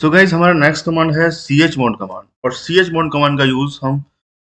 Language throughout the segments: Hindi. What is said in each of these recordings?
सो गाइज हमारा नेक्स्ट कमांड है chmod कमांड। और chmod कमांड का यूज हम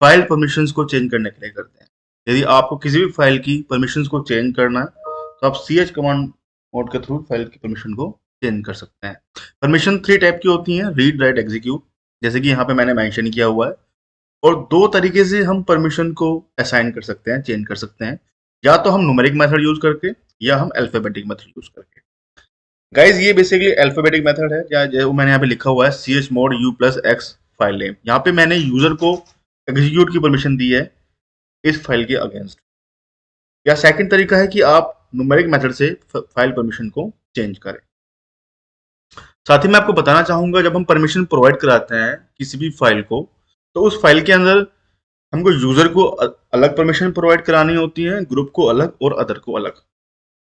फाइल परमिशंस को चेंज करने के लिए करते हैं। यदि आपको किसी भी फाइल की परमिशंस को चेंज करना है तो आप ch कमांड मोड के थ्रू फाइल की परमिशन को चेंज कर सकते हैं। परमिशन 3 टाइप की होती हैं, रीड, राइट, एग्जीक्यूट, जैसे कि यहाँ पे मैंने मेंशन किया हुआ है। और दो तरीके से हम परमिशन को असाइन कर सकते हैं, चेंज कर सकते हैं, या तो हम न्यूमेरिक मेथड यूज करके या हम अल्फाबेटिक मेथड यूज करके। गाइज ये बेसिकली अल्फाबेटिक मेथड है, या जो मैंने यहाँ पे लिखा हुआ है chmod u+x फाइल नेम। यहाँ पे मैंने यूजर को एग्जीक्यूट की परमिशन दी है इस फाइल के अगेंस्ट। या सेकंड तरीका है कि आप न्यूमेरिक मेथड से फाइल परमिशन को चेंज करें। साथ ही मैं आपको बताना चाहूंगा, जब हम परमिशन प्रोवाइड कराते हैं किसी भी फाइल को, तो उस फाइल के अंदर हमको यूजर को अलग परमिशन प्रोवाइड करानी होती है, ग्रुप को अलग और अदर को अलग।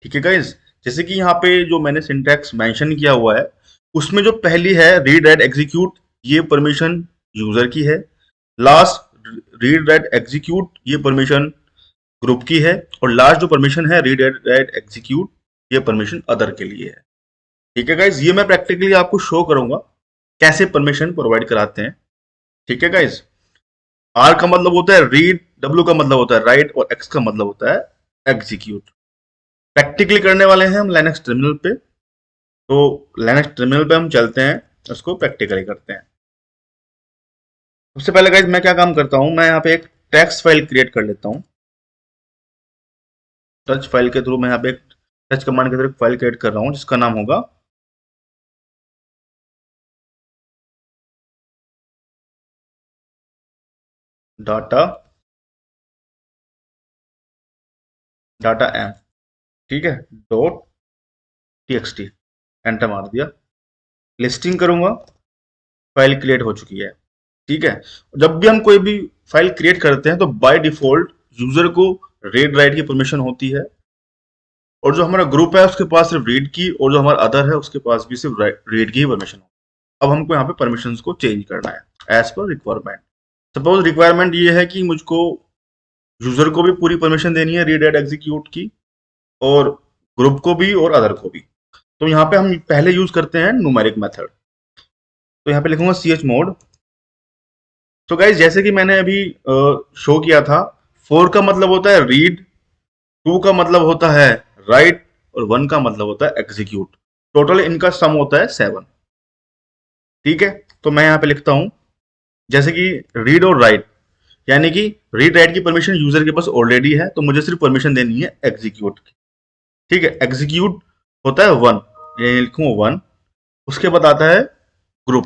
ठीक है गाइज, जैसे कि यहाँ पे जो मैंने सिंटैक्स मेंशन किया हुआ है उसमें जो पहली है रीड, राइट, एग्जीक्यूट, ये परमिशन यूजर की है। लास्ट रीड, राइट, एग्जीक्यूट, ये परमिशन ग्रुप की है। और लास्ट जो परमिशन है रीड, राइट, एग्जीक्यूट, ये परमिशन अदर के लिए है। ठीक है गाइज, ये मैं प्रैक्टिकली आपको शो करूंगा कैसे परमिशन प्रोवाइड कराते हैं। ठीक है गाइज, आर का मतलब होता है रीड, डब्ल्यू का मतलब होता है राइट और एक्स का मतलब होता है एग्जीक्यूट। प्रैक्टिकली करने वाले हैं हम लिनक्स टर्मिनल पे, तो लिनक्स टर्मिनल पे हम चलते हैं, उसको प्रैक्टिकली करते हैं। सबसे पहले गाइज मैं क्या काम करता हूं, मैं यहाँ पे एक टेक्स्ट फाइल क्रिएट कर लेता हूं। टच फाइल के थ्रू मैं यहाँ पे एक टच कमांड के थ्रू एक फाइल क्रिएट कर रहा हूं जिसका नाम होगा डाटा एम। ठीक है, .txt, एंटर मार दिया, लिस्टिंग करूंगा, फाइल क्रिएट हो चुकी है। ठीक है, जब भी हम कोई भी फाइल क्रिएट करते हैं तो बाय डिफॉल्ट यूजर को रीड, राइट की परमिशन होती है, और जो हमारा ग्रुप है उसके पास सिर्फ रीड की, और जो हमारा अदर है उसके पास भी सिर्फ रीड की ही परमिशन होती है। अब हमको यहाँ पे परमिशंस को चेंज करना है as per requirement. Suppose requirement ये है कि मुझको यूजर को भी पूरी परमिशन देनी है रीड, राइट, एग्जीक्यूट की, और ग्रुप को भी और अदर को भी। तो यहाँ पे हम पहले यूज करते हैं न्यूमेरिक मेथड। तो यहाँ पे लिखूंगा chmod। तो गाइज जैसे कि मैंने अभी शो किया था, 4 का मतलब होता है रीड, 2 का मतलब होता है राइट, और 1 का मतलब होता है एग्जीक्यूट। टोटल इनका सम होता है 7। ठीक है, तो मैं यहाँ पे लिखता हूं, जैसे कि रीड और राइट, यानी कि रीड, राइट की परमिशन यूजर के पास ऑलरेडी है, तो मुझे सिर्फ परमिशन देनी है एग्जीक्यूट की। ठीक है, एग्जीक्यूट होता है 1, यानी लिखूंगा 1। उसके बाद आता है ग्रुप।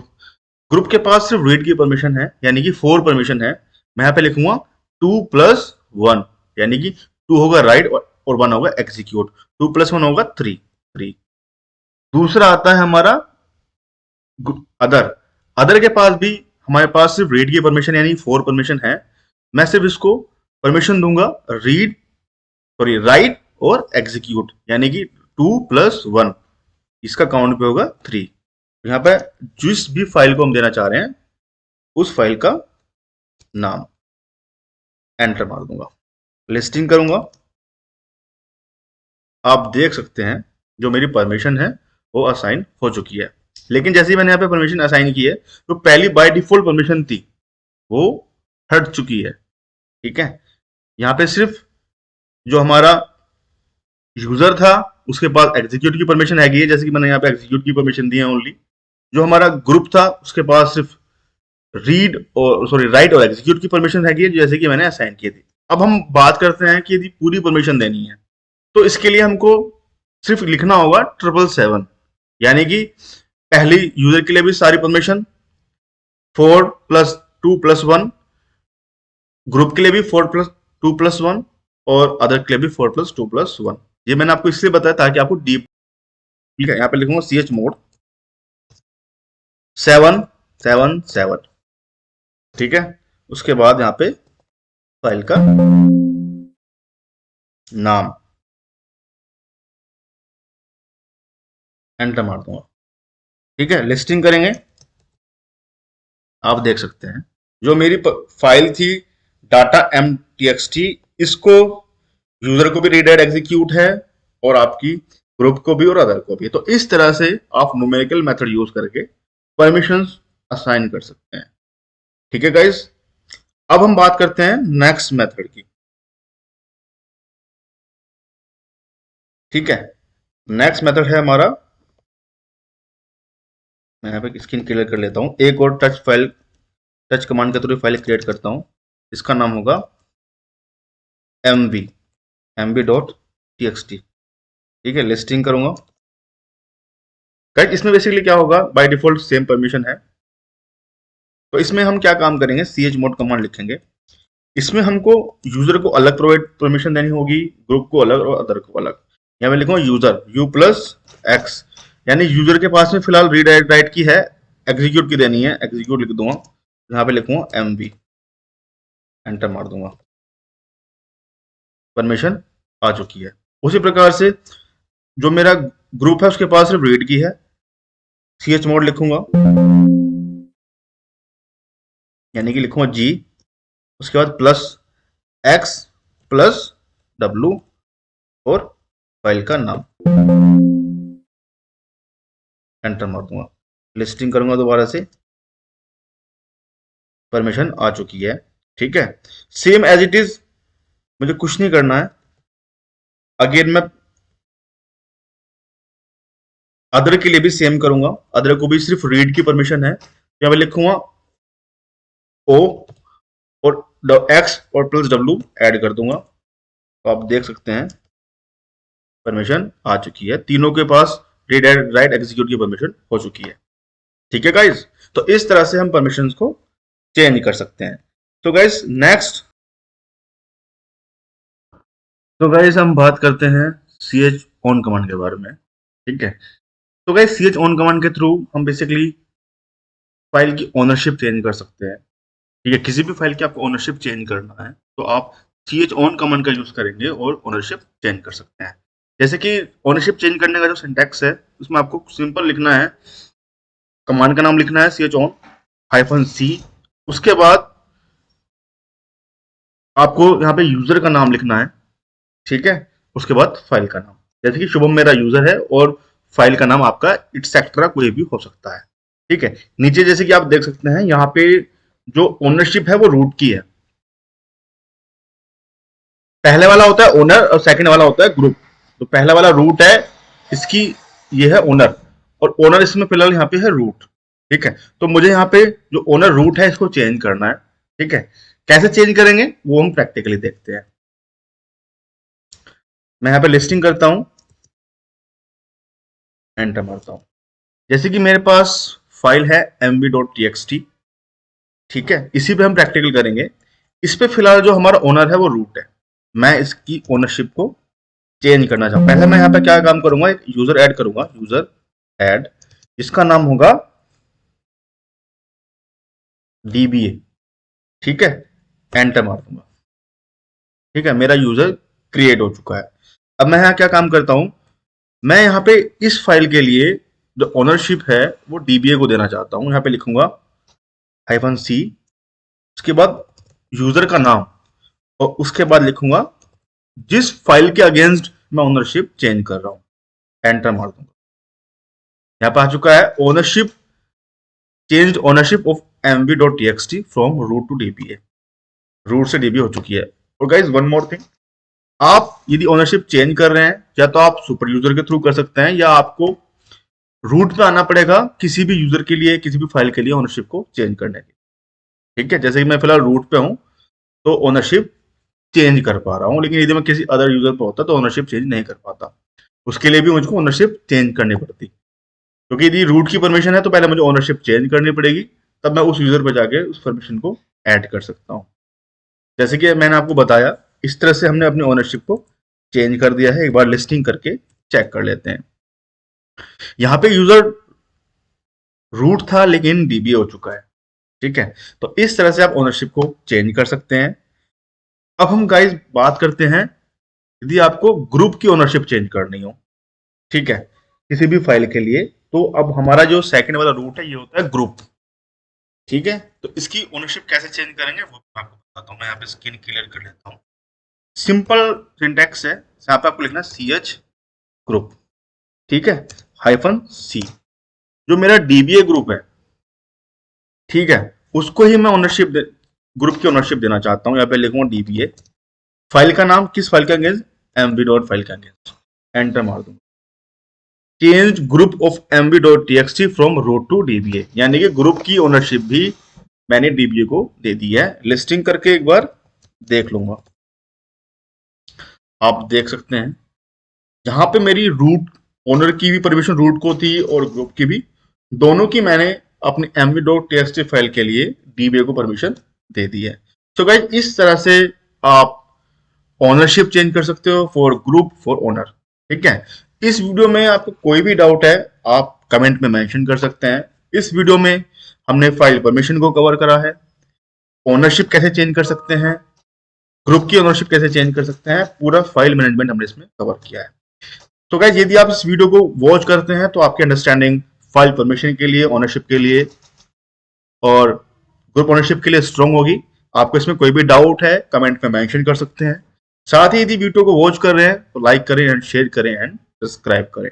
ग्रुप के पास सिर्फ रीड की परमिशन है, यानी कि 4 परमिशन है। मैं यहाँ पे लिखूंगा 2+1, यानी कि 2 होगा राइट और 1 होगा एग्जीक्यूट। 2+1 होगा 3। दूसरा आता है हमारा अदर। अदर के पास भी हमारे पास सिर्फ रीड की परमिशन यानी 4 परमिशन है। मैं सिर्फ इसको परमिशन दूंगा रीड, सॉरी राइट और एग्जीक्यूट, यानी कि 2+1, इसका काउंट पे होगा 3। यहाँ पे जिस भी फाइल को हम देना चाह रहे हैं उस फाइल का नाम, एंटर मार दूंगा, लिस्टिंग करूंगा। आप देख सकते हैं जो मेरी परमिशन है वो असाइन हो चुकी है। लेकिन जैसे ही मैंने यहाँ पे परमिशन असाइन की है तो पहली बाय डिफॉल्ट परमिशन थी वो हट चुकी है। ठीक है, यहाँ पे सिर्फ जो हमारा यूजर था उसके पास एग्जीक्यूट की परमिशन है, जैसे कि मैंने यहाँ पे एग्जीक्यूट की परमिशन दी है ओनली। जो हमारा ग्रुप था उसके पास सिर्फ रीड और सॉरी राइट और एग्जीक्यूट की परमिशन है, जैसे कि मैंने असाइन की थी। अब हम बात करते हैं कि यदि पूरी परमिशन देनी है तो इसके लिए हमको सिर्फ लिखना होगा 777, यानी कि पहली यूजर के लिए भी सारी परमिशन 4+2+1, ग्रुप के लिए भी 4+2+1, और अदर के लिए भी 4+2+1। ये मैंने आपको इसलिए बताया ताकि आपको डीप, यहाँ पे लिखूंगा chmod 777। ठीक है, उसके बाद यहाँ पे फाइल का नाम, एंटर मार दूंगा। ठीक है, लिस्टिंग करेंगे। आप देख सकते हैं जो मेरी फाइल थी डाटा m.txt, इसको यूजर को भी रीड, राइट, एग्जीक्यूट है, और आपकी ग्रुप को भी और अदर को भी। तो इस तरह से आप न्यूमेरिकल मेथड यूज करके परमिशंस असाइन कर सकते हैं। ठीक है गाइस, अब हम बात करते हैं नेक्स्ट मेथड की। ठीक है, नेक्स्ट मेथड है हमारा, मैं यहाँ पे स्क्रीन क्लियर कर लेता हूँ, एक और टच कमांड के थ्रू फाइल क्रिएट करता हूँ। इसका नाम होगा mv डॉट txt। ठीक है, लिस्टिंग करूंगा। गाइस इसमें बेसिकली क्या होगा, बाय डिफॉल्ट सेम परमिशन है, तो इसमें हम क्या काम करेंगे, chmod कमांड लिखेंगे। इसमें हमको यूजर को अलग प्रोवाइड परमिशन देनी होगी, ग्रुप को अलग और अदर को अलग। यहाँ मैं लिखूंगा यूजर u+x, यानी यूजर के पास में फिलहाल रीड राइट की है, एग्जीक्यूट की देनी है, एग्जीक्यूट लिख दूंगा। यहाँ पे लिखूंगा mv, एंटर मार दूंगा, परमिशन आ चुकी है। उसी प्रकार से जो मेरा ग्रुप है उसके पास सिर्फ रीड की है, chmod लिखूंगा, यानी कि लिखूंगा g, उसके बाद +x+w और फाइल का नाम, एंटर मार दूंगा, लिस्टिंग करूंगा दोबारा से, परमिशन आ चुकी है। ठीक है, सेम एज इट इज, मुझे कुछ नहीं करना है। अगेन मैं अदर के लिए भी सेम करूंगा, अदर को भी सिर्फ रीड की परमिशन है, या मैं लिखूंगा ओ और x और +w ऐड कर दूंगा, तो आप देख सकते हैं परमिशन आ चुकी है, तीनों के पास रीड राइट एग्जीक्यूट की परमिशन हो चुकी है। ठीक है गाइज, तो इस तरह से हम परमिशंस को चेंज कर सकते हैं। तो गाइज नेक्स्ट, तो गाइज हम बात करते हैं ch on कमांड के बारे में। ठीक है, तो गाइज ch on कमांड के थ्रू हम बेसिकली फाइल की ओनरशिप चेंज कर सकते हैं। ठीक है, किसी भी फाइल की आपको ओनरशिप चेंज करना है तो आप ch on कमांड का यूज करेंगे और ओनरशिप चेंज कर सकते हैं। जैसे कि ओनरशिप चेंज करने का जो सिंटैक्स है उसमें आपको सिंपल लिखना है, कमांड का नाम लिखना है ch on -c, उसके बाद आपको यहाँ पे यूजर का नाम लिखना है। ठीक है, उसके बाद फाइल का नाम, जैसे कि शुभम मेरा यूजर है और फाइल का नाम आपका एक्सेट्रा कोई भी हो सकता है। ठीक है, नीचे जैसे कि आप देख सकते हैं यहाँ पे जो ओनरशिप है वो रूट की है, पहले वाला होता है ओनर और सेकंड वाला होता है ग्रुप। तो पहला वाला रूट है, इसकी ये है ओनर, और ओनर इसमें फिलहाल यहाँ पे है रूट। ठीक है, तो मुझे यहाँ पे जो ओनर रूट है इसको चेंज करना है। ठीक है, कैसे चेंज करेंगे वो हम प्रैक्टिकली देखते हैं। मैं यहाँ पे लिस्टिंग करता हूं, एंटर मारता हूं, जैसे कि मेरे पास फाइल है mv.txt। ठीक है, इसी पे हम प्रैक्टिकल करेंगे। इस पे फिलहाल जो हमारा ओनर है वो रूट है, मैं इसकी ओनरशिप को चेंज करना चाहूँ। पहले मैं यहाँ पे क्या काम करूंगा, एक यूजर ऐड करूंगा, यूजर ऐड, इसका नाम होगा dba। ठीक है, एंटर मार दूंगा। ठीक है, मेरा यूजर क्रिएट हो चुका है। अब मैं यहाँ क्या काम करता हूं, मैं यहाँ पे इस फाइल के लिए जो ओनरशिप है वो डीबीए को देना चाहता हूं। यहाँ पे लिखूंगा -c, उसके बाद यूजर का नाम, और उसके बाद लिखूंगा जिस फाइल के अगेंस्ट मैं ओनरशिप चेंज कर रहा हूं, एंटर मार दूंगा। यहाँ पे आ चुका है ownership changed ownership of mv.txt from root to DBA, root से डीबीए हो चुकी है। और गाइज वन मोर थिंग, आप यदि ओनरशिप चेंज कर रहे हैं या तो आप सुपर यूजर के थ्रू कर सकते हैं, या आपको रूट पे आना पड़ेगा किसी भी यूजर के लिए, किसी भी फाइल के लिए ओनरशिप को चेंज करने के। ठीक है, जैसे कि मैं फिलहाल रूट पे हूं तो ओनरशिप चेंज कर पा रहा हूं, लेकिन यदि मैं किसी अदर यूजर पे होता तो ओनरशिप चेंज नहीं कर पाता, उसके लिए भी मुझको ओनरशिप चेंज करनी पड़ती। क्योंकि यदि रूट की परमिशन है तो पहले मुझे ओनरशिप चेंज करनी पड़ेगी, तब मैं उस यूजर पे जाके उस परमिशन को ऐड कर सकता हूँ। जैसे कि मैंने आपको बताया, इस तरह से हमने अपनी ओनरशिप को चेंज कर दिया है। एक बार लिस्टिंग करके चेक कर लेते हैं। यहाँ पे यूजर रूट था लेकिन डीबीए हो चुका है। ठीक है, तो इस तरह से आप ओनरशिप को चेंज कर सकते हैं। अब हम गाइस बात करते हैं यदि आपको ग्रुप की ओनरशिप चेंज करनी हो, ठीक है, किसी भी फाइल के लिए, तो अब हमारा जो सेकंड वाला रूट है ये होता है ग्रुप। ठीक है, तो इसकी ओनरशिप कैसे चेंज करेंगे वो मैं आपको बताता हूँ। मैं यहाँ पे स्क्रीन क्लियर कर लेता हूँ। सिंपल सिंटैक्स है, यहाँ पे आपको लिखना है ch ग्रुप। ठीक है, -c, जो मेरा डीबीए ग्रुप है ठीक है, उसको ही मैं ओनरशिप ग्रुप की ओनरशिप देना चाहता हूँ। यहाँ पे लिखूंगा DBA, फाइल का नाम किस फाइल का अगेंस्ट, MB डॉट फाइल का अगेंस्ट, एंटर मार दूंगा। Change group of MB dot TXT from root to DBA, यानी कि ग्रुप की ओनरशिप भी मैंने DBA को दे दी है। लिस्टिंग करके एक बार देख लूंगा, आप देख सकते हैं जहां पे मेरी रूट ओनर की भी परमिशन रूट को थी और ग्रुप की भी, दोनों की मैंने अपनी MB.txt फाइल के लिए DBA को परमिशन दे दी है। तो गाइस इस तरह से आप ओनरशिप चेंज कर सकते हो फॉर ग्रुप फॉर ओनर। ठीक है, इस वीडियो में आपको कोई भी डाउट है आप कमेंट में मेंशन कर सकते हैं। इस वीडियो में हमने फाइल परमिशन को कवर करा है, ओनरशिप कैसे चेंज कर सकते हैं, ग्रुप की ओनरशिप कैसे चेंज कर सकते हैं, पूरा फाइल मैनेजमेंट हमने इसमें कवर किया है। तो गाइस यदि आप इस वीडियो को वॉच करते हैं तो आपकी अंडरस्टैंडिंग फाइल परमिशन के लिए, ओनरशिप के लिए और ग्रुप ओनरशिप के लिए स्ट्रांग होगी। आपको इसमें कोई भी डाउट है कमेंट में मेंशन कर सकते हैं। साथ ही यदि वीडियो को वॉच कर रहे हैं तो लाइक करें एंड शेयर करें एंड सब्सक्राइब करें।